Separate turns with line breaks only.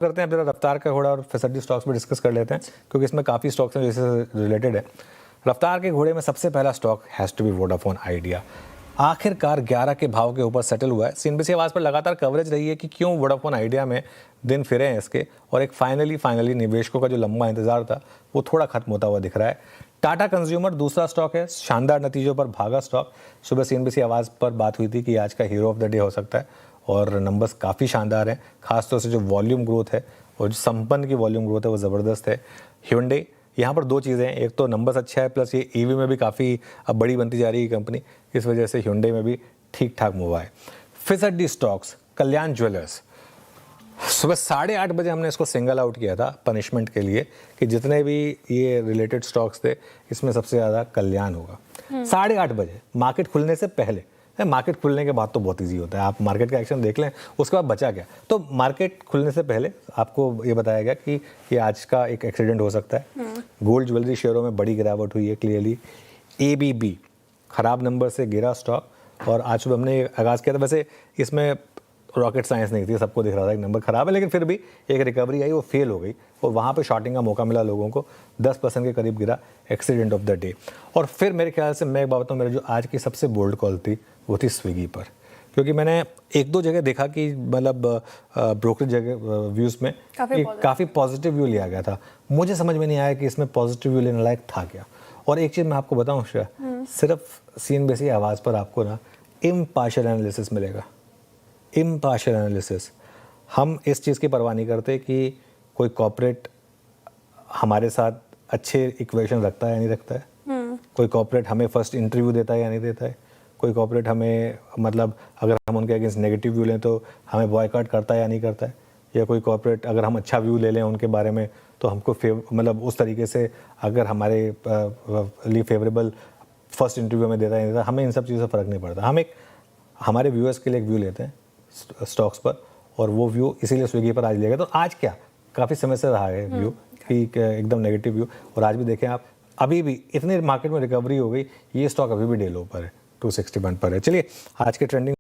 करते हैं फिर रफ्तार का घोड़ा और फिसड्डी स्टॉक्स में डिस्कस कर लेते हैं क्योंकि इसमें काफ़ी स्टॉक्स हैं जैसे रिलेटेड है। रफ्तार के घोड़े में सबसे पहला stock has to be Vodafone Idea. आखिरकार 11 के भाव के ऊपर सेटल हुआ है। सीएनबीसी आवाज़ पर लगातार कवरेज रही है कि क्यों वोडाफोन आइडिया में दिन फिरे हैं इसके, और एक फाइनली निवेशकों का जो लंबा इंतजार था वो थोड़ा खत्म होता हुआ दिख रहा है। टाटा कंज्यूमर दूसरा स्टॉक है, शानदार नतीजों पर भागा स्टॉक। सुबह सीएनबीसी आवाज़ पर बात हुई थी कि आज का हीरो ऑफ द डे हो सकता है और नंबर्स काफ़ी शानदार हैं। खासतौर से जो वॉल्यूम ग्रोथ है और जो संपन्न की वॉल्यूम ग्रोथ है वो ज़बरदस्त है। Hyundai, यहाँ पर दो चीज़ें हैं, एक तो नंबर्स अच्छा है प्लस ये ईवी में भी काफ़ी अब बड़ी बनती जा रही है कंपनी, इस वजह से Hyundai में भी ठीक ठाक मूव है। फिसड्डी स्टॉक्स, कल्याण ज्वेलर्स, सुबह 8:30 बजे हमने इसको सिंगल आउट किया था पनिशमेंट के लिए कि जितने भी ये रिलेटेड स्टॉक्स थे इसमें सबसे ज़्यादा कल्याण होगा। 8:30 बजे मार्केट खुलने से पहले। मार्केट खुलने के बाद तो बहुत इजी होता है, आप मार्केट का एक्शन देख लें, उसके बाद बचा क्या। तो मार्केट खुलने से पहले आपको ये बताया गया कि ये आज का एक एक्सीडेंट हो सकता है। गोल्ड ज्वेलरी शेयरों में बड़ी गिरावट हुई है क्लियरली। ABB खराब नंबर से गिरा स्टॉक और आज सुबह हमने आगाज़ किया था। वैसे इसमें रॉकेट साइंस नहीं थी, सबको दिख रहा था एक नंबर खराब है, लेकिन फिर भी एक रिकवरी आई, वो फेल हो गई और वहाँ पे शॉर्टिंग का मौका मिला लोगों को। 10% के करीब गिरा, एक्सीडेंट ऑफ द डे। और फिर मेरे ख्याल से मैं एक बात बताऊँ, मेरा जो आज की सबसे बोल्ड कॉल थी वो थी स्विगी पर, क्योंकि मैंने एक दो जगह देखा कि मतलब ब्रोकरेज जगह व्यूज़ में काफ़ी पॉजिटिव व्यू लिया गया था। मुझे समझ में नहीं आया कि इसमें पॉजिटिव व्यू लेने लायक था क्या। और एक चीज़ मैं आपको बताऊँ श्रेया, सिर्फ सीएनबीसी आवाज़ पर आपको ना इम्पार्शियल एनालिसिस मिलेगा। Impartial analysis. हम इस चीज़ की परवाह नहीं करते कि कोई कॉर्पोरेट हमारे साथ अच्छे इक्वेशन रखता है या नहीं रखता है, कोई कॉर्पोरेट हमें फर्स्ट इंटरव्यू देता है या नहीं देता है, कोई कॉर्पोरेट हमें मतलब अगर हम उनके अगेंस्ट नेगेटिव व्यू लें तो हमें बॉयकॉट करता है या नहीं करता है, या कोई कॉर्पोरेट अगर हम अच्छा व्यू ले लें उनके बारे में तो हमको मतलब उस तरीके से अगर हमारे लिए फेवरेबल फर्स्ट इंटरव्यू में देता है नहीं देता, हमें इन सब चीज़ों से फ़र्क नहीं पड़ता। हम एक हमारे व्यूअर्स के लिए एक व्यू लेते हैं स्टॉक्स पर, और वो व्यू इसीलिए स्विगी पर आज लिया गया। तो आज क्या काफ़ी समय से रहा है व्यू कि एकदम नेगेटिव व्यू, और आज भी देखें आप अभी भी इतने मार्केट में रिकवरी हो गई, ये स्टॉक अभी भी डे लो पर है, 261 पर है। चलिए आज के ट्रेंडिंग